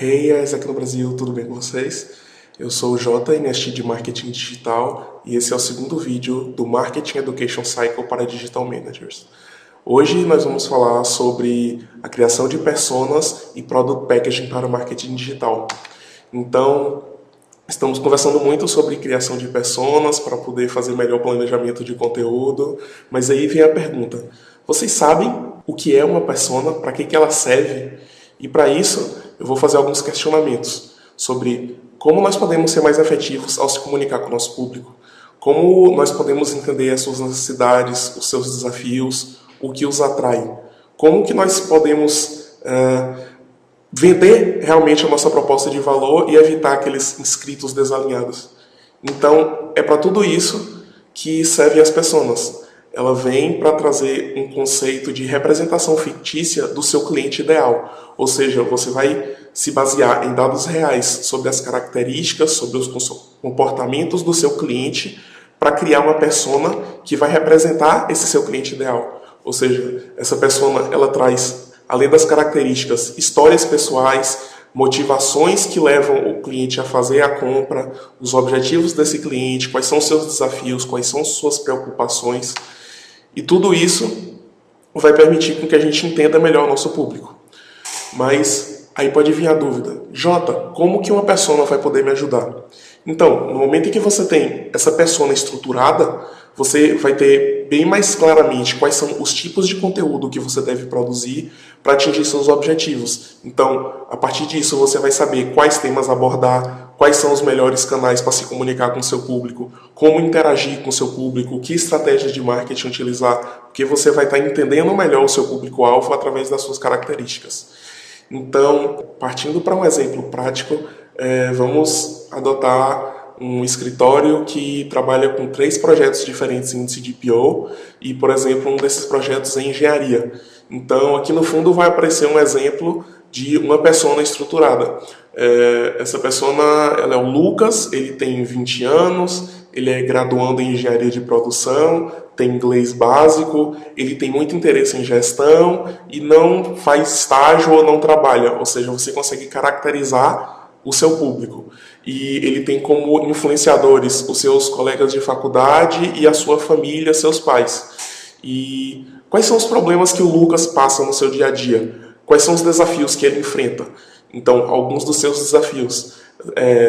Hey, aqui no Brasil, tudo bem com vocês? Eu sou o Jota, MST de Marketing Digital, e esse é o segundo vídeo do Marketing Education Cycle para Digital Managers. Hoje nós vamos falar sobre a criação de personas e Product Packaging para o marketing digital. Então, estamos conversando muito sobre criação de personas para poder fazer melhor planejamento de conteúdo, mas aí vem a pergunta: vocês sabem o que é uma persona? Para que ela serve? E para isso, eu vou fazer alguns questionamentos sobre como nós podemos ser mais efetivos ao se comunicar com o nosso público, como nós podemos entender as suas necessidades, os seus desafios, o que os atrai, como que nós podemos vender realmente a nossa proposta de valor e evitar aqueles inscritos desalinhados. Então, é para tudo isso que servem as personas. Ela vem para trazer um conceito de representação fictícia do seu cliente ideal. Ou seja, você vai se basear em dados reais sobre as características, sobre os comportamentos do seu cliente para criar uma persona que vai representar esse seu cliente ideal. Ou seja, essa persona ela traz, além das características, histórias pessoais, motivações que levam o cliente a fazer a compra, os objetivos desse cliente, quais são os seus desafios, quais são suas preocupações. E tudo isso vai permitir com que a gente entenda melhor o nosso público. Mas aí pode vir a dúvida: Jota, como que uma persona vai poder me ajudar? Então, no momento em que você tem essa persona estruturada, você vai ter bem mais claramente quais são os tipos de conteúdo que você deve produzir para atingir seus objetivos. Então, a partir disso, você vai saber quais temas abordar, quais são os melhores canais para se comunicar com o seu público, como interagir com o seu público, que estratégias de marketing utilizar, porque você vai estar entendendo melhor o seu público-alvo através das suas características. Então, partindo para um exemplo prático, vamos adotar um escritório que trabalha com 3 projetos diferentes em CDPO e, por exemplo, um desses projetos é engenharia. Então, aqui no fundo vai aparecer um exemplo de uma persona estruturada. Essa persona ela é o Lucas, ele tem 20 anos, ele é graduando em engenharia de produção, tem inglês básico, ele tem muito interesse em gestão e não faz estágio ou não trabalha, ou seja, você consegue caracterizar o seu público. E ele tem como influenciadores os seus colegas de faculdade e a sua família, seus pais. E quais são os problemas que o Lucas passa no seu dia a dia? Quais são os desafios que ele enfrenta? Então, alguns dos seus desafios: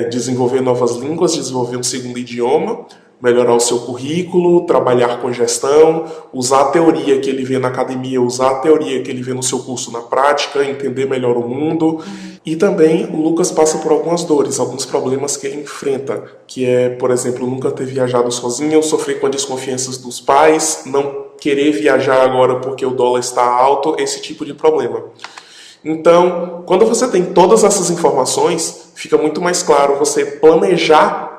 desenvolver novas línguas, desenvolver um segundo idioma, melhorar o seu currículo, trabalhar com gestão, usar a teoria que ele vê na academia, usar a teoria que ele vê no seu curso na prática, entender melhor o mundo. E também o Lucas passa por algumas dores, alguns problemas que ele enfrenta, que é, por exemplo, nunca ter viajado sozinho, sofrer com as desconfianças dos pais, não querer viajar agora porque o dólar está alto, esse tipo de problema. Então, quando você tem todas essas informações, fica muito mais claro você planejar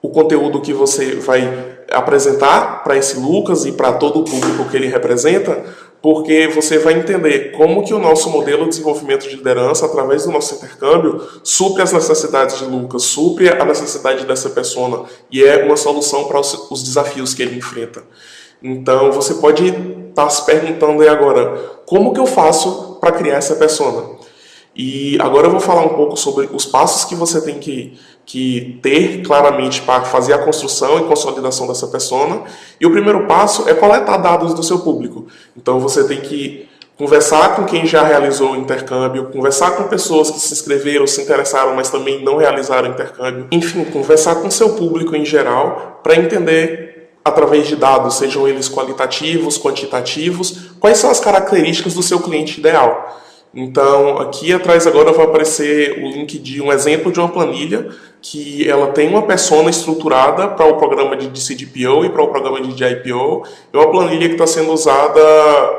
o conteúdo que você vai apresentar para esse Lucas e para todo o público que ele representa, porque você vai entender como que o nosso modelo de desenvolvimento de liderança, através do nosso intercâmbio, supre as necessidades de Lucas, supre a necessidade dessa persona e é uma solução para os desafios que ele enfrenta. Então, você pode estar se perguntando aí agora: como que eu faço para criar essa persona? E agora eu vou falar um pouco sobre os passos que você tem que ter claramente para fazer a construção e consolidação dessa persona. E o primeiro passo é coletar dados do seu público. Então você tem que conversar com quem já realizou o intercâmbio, conversar com pessoas que se inscreveram, se interessaram, mas também não realizaram o intercâmbio. Enfim, conversar com o seu público em geral para entender, através de dados, sejam eles qualitativos, quantitativos, quais são as características do seu cliente ideal. Então, aqui atrás agora vai aparecer o link de um exemplo de uma planilha que ela tem uma persona estruturada para o programa de CDPO e para o programa de GIPO. É uma planilha que está sendo usada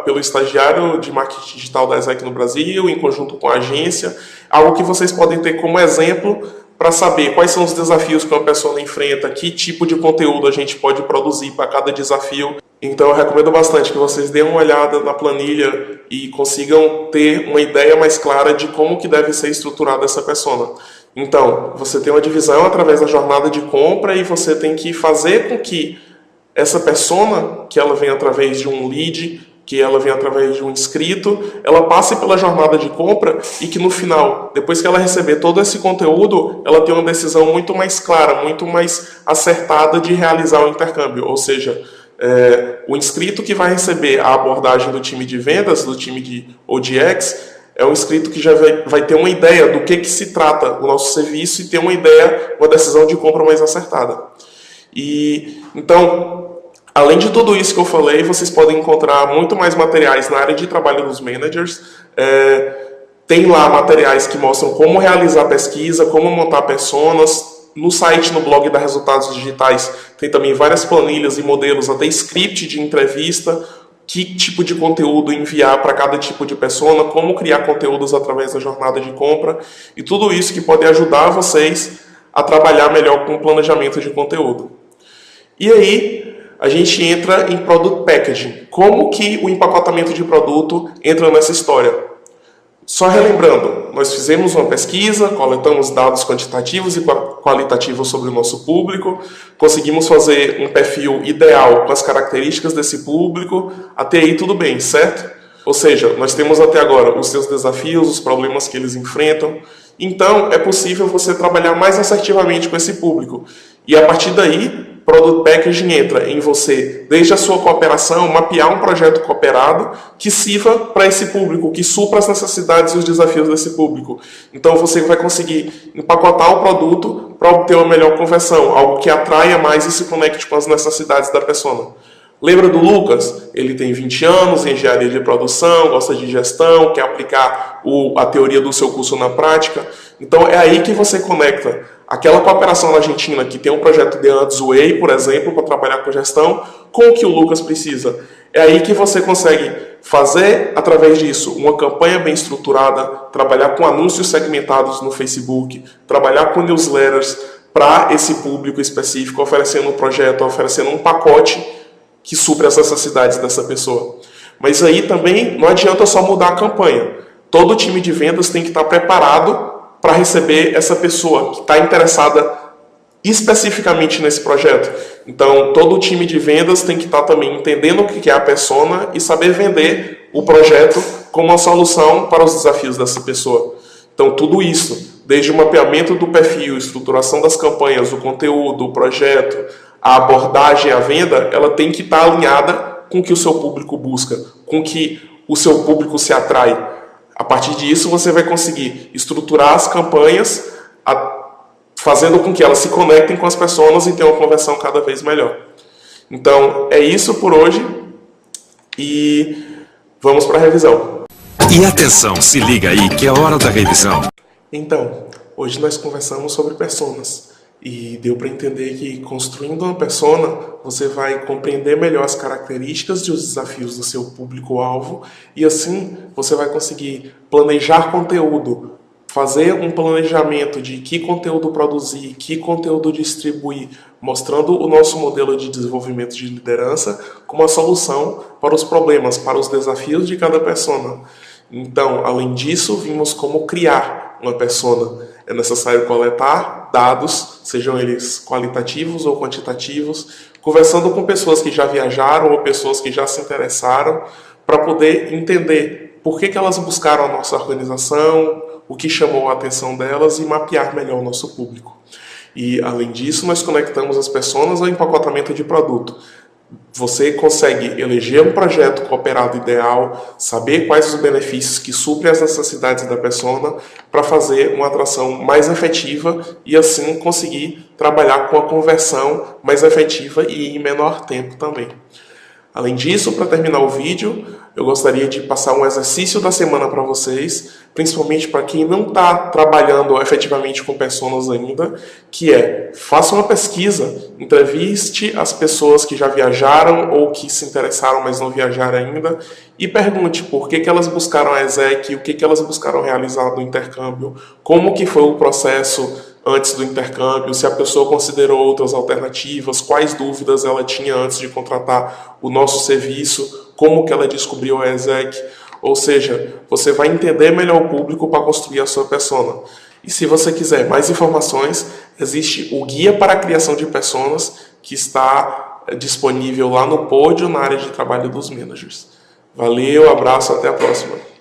pelo estagiário de marketing digital da ESEC no Brasil, em conjunto com a agência, algo que vocês podem ter como exemplo para saber quais são os desafios que uma persona enfrenta, que tipo de conteúdo a gente pode produzir para cada desafio. Então eu recomendo bastante que vocês deem uma olhada na planilha e consigam ter uma ideia mais clara de como que deve ser estruturada essa persona. Então, você tem uma divisão através da jornada de compra e você tem que fazer com que essa persona, que ela vem através de um lead, que ela vem através de um inscrito, ela passe pela jornada de compra e que no final, depois que ela receber todo esse conteúdo, ela tenha uma decisão muito mais clara, muito mais acertada de realizar o intercâmbio. Ou seja, o inscrito que vai receber a abordagem do time de vendas, do time de ODX, é um inscrito que já vai ter uma ideia do que se trata o nosso serviço e ter uma ideia, uma decisão de compra mais acertada. E então, além de tudo isso que eu falei, vocês podem encontrar muito mais materiais na área de trabalho dos managers. Tem lá materiais que mostram como realizar pesquisa, como montar personas. No site, no blog da Resultados Digitais, tem também várias planilhas e modelos, até script de entrevista, que tipo de conteúdo enviar para cada tipo de persona, como criar conteúdos através da jornada de compra, e tudo isso que pode ajudar vocês a trabalhar melhor com o planejamento de conteúdo. E aí, a gente entra em Product Packaging. Como que o empacotamento de produto entra nessa história? Só relembrando, nós fizemos uma pesquisa, coletamos dados quantitativos e qualitativos sobre o nosso público, conseguimos fazer um perfil ideal com as características desse público, até aí tudo bem, certo? Ou seja, nós temos até agora os seus desafios, os problemas que eles enfrentam, então é possível você trabalhar mais assertivamente com esse público. E a partir daí, Product Packaging entra em você, desde a sua cooperação, mapear um projeto cooperado que sirva para esse público, que supra as necessidades e os desafios desse público. Então você vai conseguir empacotar o produto para obter uma melhor conversão, algo que atraia mais e se conecte com as necessidades da pessoa. Lembra do Lucas? Ele tem 20 anos, engenharia de produção, gosta de gestão, quer aplicar a teoria do seu curso na prática. Então é aí que você conecta aquela cooperação na Argentina que tem um projeto de antes, o Way, por exemplo, para trabalhar com gestão, com o que o Lucas precisa. É aí que você consegue fazer, através disso, uma campanha bem estruturada, trabalhar com anúncios segmentados no Facebook, trabalhar com newsletters para esse público específico, oferecendo um projeto, oferecendo um pacote que supre as necessidades dessa pessoa. Mas aí também não adianta só mudar a campanha. Todo time de vendas tem que estar preparado para receber essa pessoa que está interessada especificamente nesse projeto. Então, todo time de vendas tem que estar também entendendo o que é a persona e saber vender o projeto como uma solução para os desafios dessa pessoa. Então, tudo isso, desde o mapeamento do perfil, estruturação das campanhas, o conteúdo, o projeto, a abordagem, a venda, ela tem que estar alinhada com o que o seu público busca, com o que o seu público se atrai. A partir disso, você vai conseguir estruturar as campanhas, fazendo com que elas se conectem com as pessoas e tenham uma conversão cada vez melhor. Então, é isso por hoje e vamos para a revisão. E atenção, se liga aí que é a hora da revisão. Então, hoje nós conversamos sobre personas. E deu para entender que construindo uma persona, você vai compreender melhor as características e os desafios do seu público-alvo e assim você vai conseguir planejar conteúdo, fazer um planejamento de que conteúdo produzir, que conteúdo distribuir, mostrando o nosso modelo de desenvolvimento de liderança como a solução para os problemas, para os desafios de cada persona. Então, além disso, vimos como criar uma persona. É necessário coletar dados, sejam eles qualitativos ou quantitativos, conversando com pessoas que já viajaram ou pessoas que já se interessaram, para poder entender por que elas buscaram a nossa organização, o que chamou a atenção delas e mapear melhor o nosso público. E, além disso, nós conectamos as pessoas ao empacotamento de produto. Você consegue eleger um projeto cooperado ideal, saber quais os benefícios que suprem as necessidades da persona para fazer uma atração mais efetiva e assim conseguir trabalhar com a conversão mais efetiva e em menor tempo também. Além disso, para terminar o vídeo, eu gostaria de passar um exercício da semana para vocês, principalmente para quem não está trabalhando efetivamente com personas ainda, que é, faça uma pesquisa, entreviste as pessoas que já viajaram ou que se interessaram, mas não viajaram ainda, e pergunte por que elas buscaram a ESEC, o que elas buscaram realizar no intercâmbio, como que foi o processo antes do intercâmbio, se a pessoa considerou outras alternativas, quais dúvidas ela tinha antes de contratar o nosso serviço, como que ela descobriu a ESEC. Ou seja, você vai entender melhor o público para construir a sua persona. E se você quiser mais informações, existe o Guia para a Criação de Personas, que está disponível lá no pódio, na área de trabalho dos managers. Valeu, abraço, até a próxima.